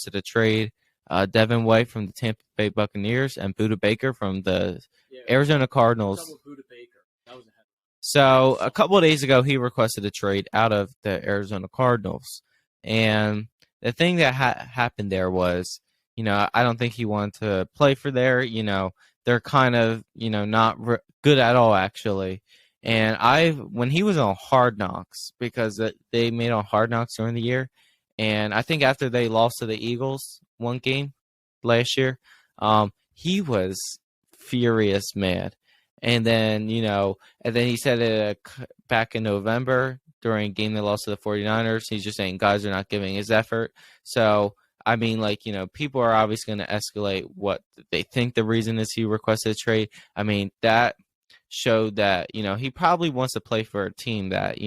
requested a trade. Devin White from the Tampa Bay Buccaneers and Budda Baker from the Arizona Cardinals. So a couple of days ago, he requested a trade out of the Arizona Cardinals. And the thing that happened there was, I don't think he wanted to play for there. They're kind of, not good at all, actually. And when he was on Hard Knocks, because they made on Hard Knocks during the year, and I think after they lost to the Eagles one game last year, he was furious mad. And then, he said it back in November during a game they lost to the 49ers. He's just saying guys are not giving his effort. So, I mean, people are obviously going to escalate what they think the reason is he requested a trade. I mean, that showed that, he probably wants to play for a team that,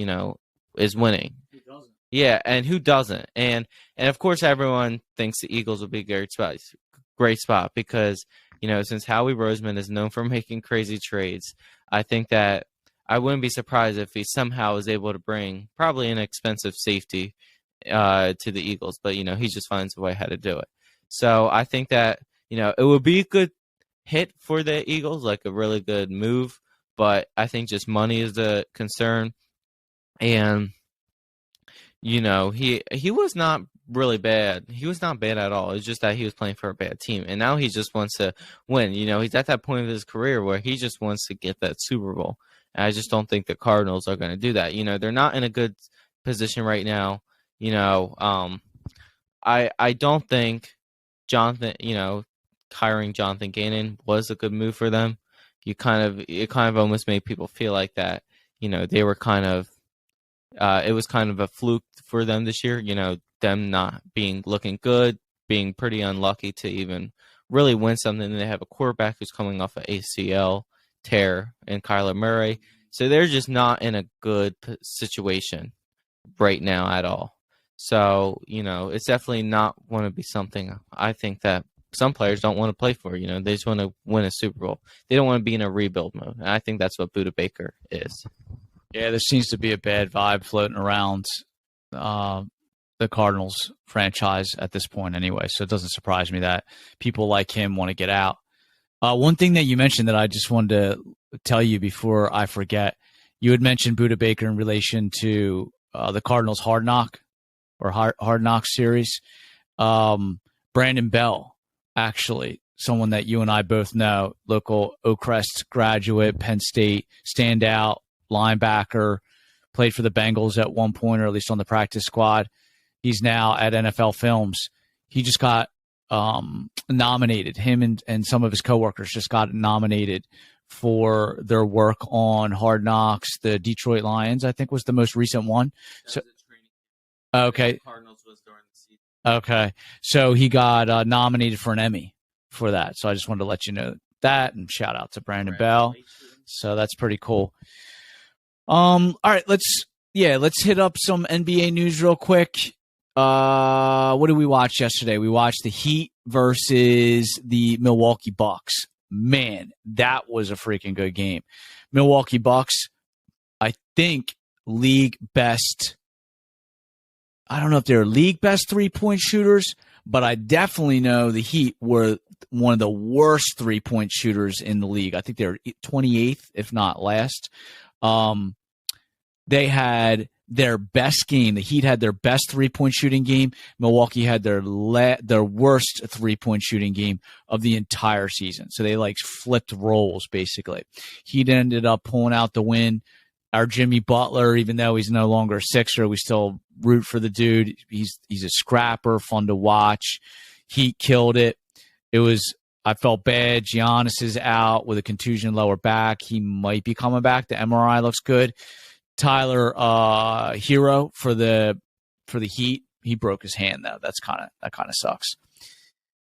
is winning. Who doesn't? Yeah, and who doesn't? And of course, everyone thinks the Eagles will be a great spot because, since Howie Roseman is known for making crazy trades, I think that I wouldn't be surprised if he somehow is able to bring probably an expensive safety to the Eagles, but he just finds a way how to do it. So I think that it would be a good hit for the Eagles, like a really good move, but I think just money is the concern. And he was not really bad. He was not bad at all. It's just that he was playing for a bad team, and now he just wants to win. He's at that point of his career where he just wants to get that Super Bowl. And I just don't think the Cardinals are going to do that. They're not in a good position right now. I don't think hiring Jonathan Gannon was a good move for them. It kind of almost made people feel like that, they were kind of, it was kind of a fluke for them this year, them not looking good, being pretty unlucky to even really win something. And they have a quarterback who's coming off an ACL tear in Kyler Murray. So they're just not in a good situation right now at all. So, it's definitely not want to be something I think that some players don't want to play for. They just want to win a Super Bowl. They don't want to be in a rebuild mode. And I think that's what Budda Baker is. Yeah, there seems to be a bad vibe floating around the Cardinals franchise at this point anyway. So it doesn't surprise me that people like him want to get out. One thing that you mentioned that I just wanted to tell you before I forget, you had mentioned Budda Baker in relation to the Cardinals Hard Knock series. Brandon Bell, actually, someone that you and I both know, local Oakcrest graduate, Penn State standout, linebacker, played for the Bengals at one point, or at least on the practice squad. He's now at NFL Films. He just got nominated. Him and some of his coworkers just got nominated for their work on Hard Knocks. The Detroit Lions, I think, was the most recent one. Okay. Cardinals was during the season. Okay. So he got nominated for an Emmy for that. So I just wanted to let you know that, and shout out to Brandon Bell. So that's pretty cool. All right, let's hit up some NBA news real quick. What did we watch yesterday? We watched the Heat versus the Milwaukee Bucks. Man, that was a freaking good game. Milwaukee Bucks, I think, league best. I don't know if they're league best 3-point shooters, but I definitely know the Heat were one of the worst 3-point shooters in the league. I think they're 28th, if not last. They had their best game. The Heat had their best 3-point shooting game. Milwaukee had their worst 3-point shooting game of the entire season. So they flipped roles basically. Heat ended up pulling out the win. Our Jimmy Butler, even though he's no longer a Sixer, we still root for the dude. He's a scrapper, fun to watch. Heat killed it. I felt bad. Giannis is out with a contusion lower back. He might be coming back. The MRI looks good. Tyler Hero for the Heat. He broke his hand though. That kind of sucks.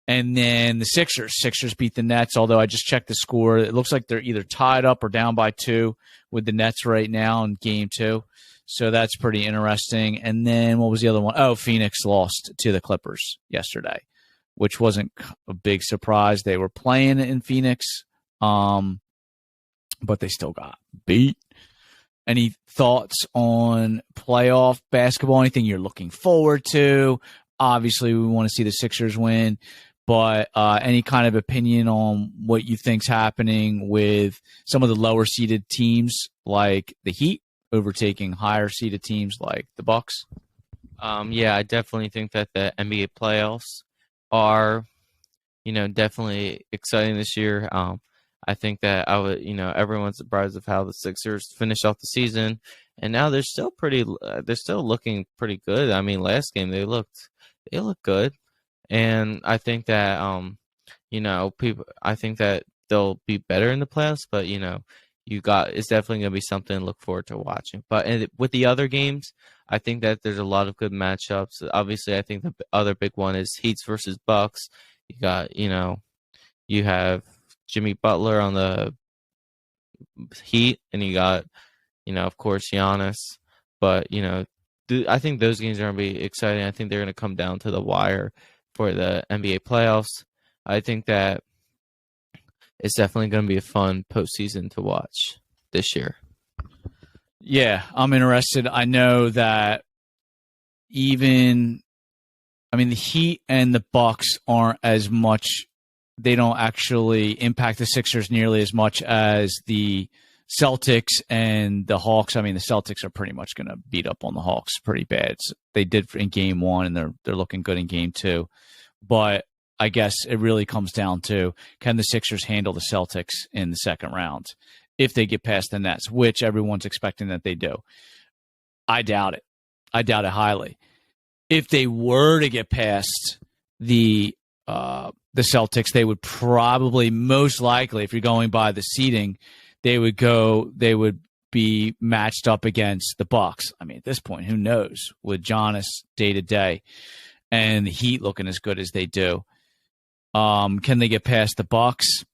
And then the Sixers beat the Nets, although I just checked the score. It looks like they're either tied up or down by 2 with the Nets right now in game 2. So that's pretty interesting. And then what was the other one? Oh, Phoenix lost to the Clippers yesterday, which wasn't a big surprise. They were playing in Phoenix, but they still got beat. Any thoughts on playoff basketball? Anything you're looking forward to? Obviously, we want to see the Sixers win, but any kind of opinion on what you think's happening with some of the lower seeded teams like the Heat overtaking higher seeded teams like the Bucks? Yeah, I definitely think that the NBA playoffs are, definitely exciting this year. I think that everyone's surprised of how the Sixers finished off the season, and now they're still they're still looking pretty good. I mean, last game they looked good, and I think that I think that they'll be better in the playoffs, but it's definitely going to be something to look forward to watching. But with the other games, I think that there's a lot of good matchups. Obviously, I think the other big one is Heats versus Bucks. You got, you have Jimmy Butler on the Heat, and you got, of course, Giannis. But, I think those games are going to be exciting. I think they're going to come down to the wire for the NBA playoffs. I think that it's definitely going to be a fun postseason to watch this year. Yeah, I'm interested. I know that the Heat and the Bucks aren't as much. They don't actually impact the Sixers nearly as much as the Celtics and the Hawks. I mean, the Celtics are pretty much going to beat up on the Hawks pretty bad. They did in game one, and they're looking good in game two. But I guess it really comes down to, can the Sixers handle the Celtics in the second round if they get past the Nets, which everyone's expecting that they do. I doubt it. I doubt it highly. If they were to get past the Celtics, they would probably, most likely, if you're going by the seeding, they would be matched up against the Bucks. I mean, at this point, who knows with Giannis day to day and the Heat looking as good as they do. Can they get past the Bucks?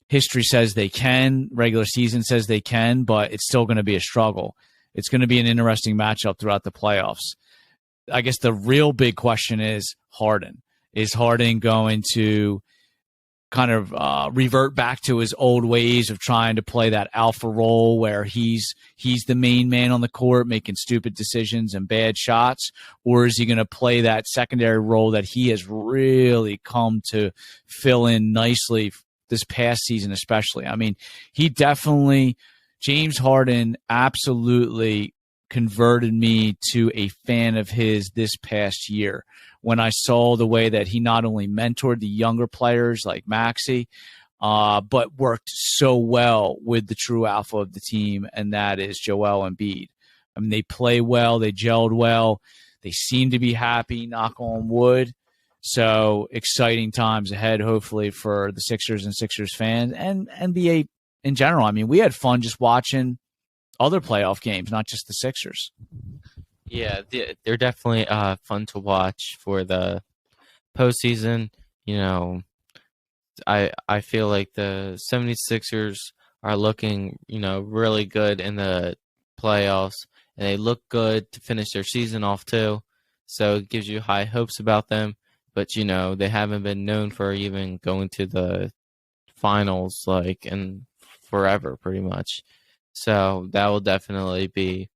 History says they can. Regular season says they can, but it's still going to be a struggle. It's going to be an interesting matchup throughout the playoffs. I guess the real big question is Harden. Is Harden going to kind of revert back to his old ways of trying to play that alpha role where he's the main man on the court making stupid decisions and bad shots? Or is he going to play that secondary role that he has really come to fill in nicely this past season especially? I mean, James Harden absolutely converted me to a fan of his this past year when I saw the way that he not only mentored the younger players like Maxey, but worked so well with the true alpha of the team, and that is Joel Embiid. I mean, they play well, they gelled well, they seem to be happy, knock on wood. So exciting times ahead, hopefully, for the Sixers and Sixers fans and NBA in general. I mean, we had fun just watching other playoff games, not just the Sixers. Yeah, they're definitely fun to watch for the postseason. I feel like the 76ers are looking, really good in the playoffs, and they look good to finish their season off too. So it gives you high hopes about them. But, they haven't been known for even going to the finals in forever, pretty much. So that will definitely be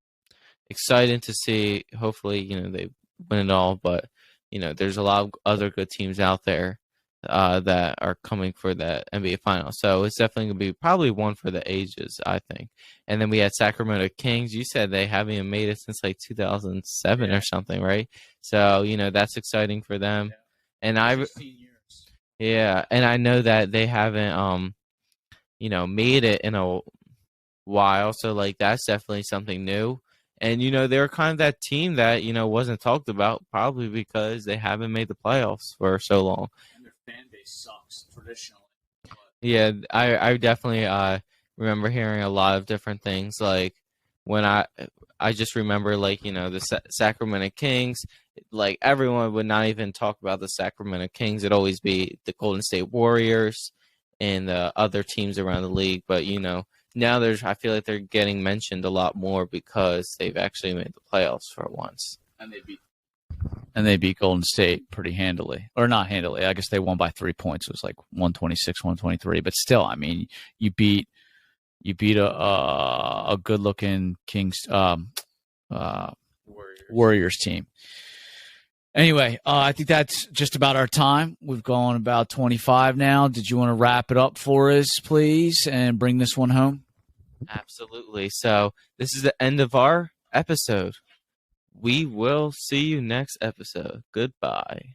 exciting to see. Hopefully, they win it all. But, there's a lot of other good teams out there that are coming for that NBA final. So it's definitely going to be probably one for the ages, I think. And then we had Sacramento Kings. You said they haven't even made it since 2007 or something, right? So, that's exciting for them. Yeah. And 16 years. Yeah, and I know that they haven't made it in a while, so that's definitely something new. And they're kind of that team that wasn't talked about, probably because they haven't made the playoffs for so long. And their fan base sucks traditionally. But... Yeah, I definitely remember hearing a lot of different things. Like when I just remember the Sacramento Kings. Everyone would not even talk about the Sacramento Kings. It'd always be the Golden State Warriors and the other teams around the league. But now I feel like they're getting mentioned a lot more because they've actually made the playoffs for once. And they beat Golden State pretty handily. Or not handily. I guess they won by 3 points. It was 126, 123. But still, I mean, you beat a good-looking Kings Warriors team. Anyway, I think that's just about our time. We've gone about 25 now. Did you want to wrap it up for us, please, and bring this one home? Absolutely. So this is the end of our episode. We will see you next episode. Goodbye.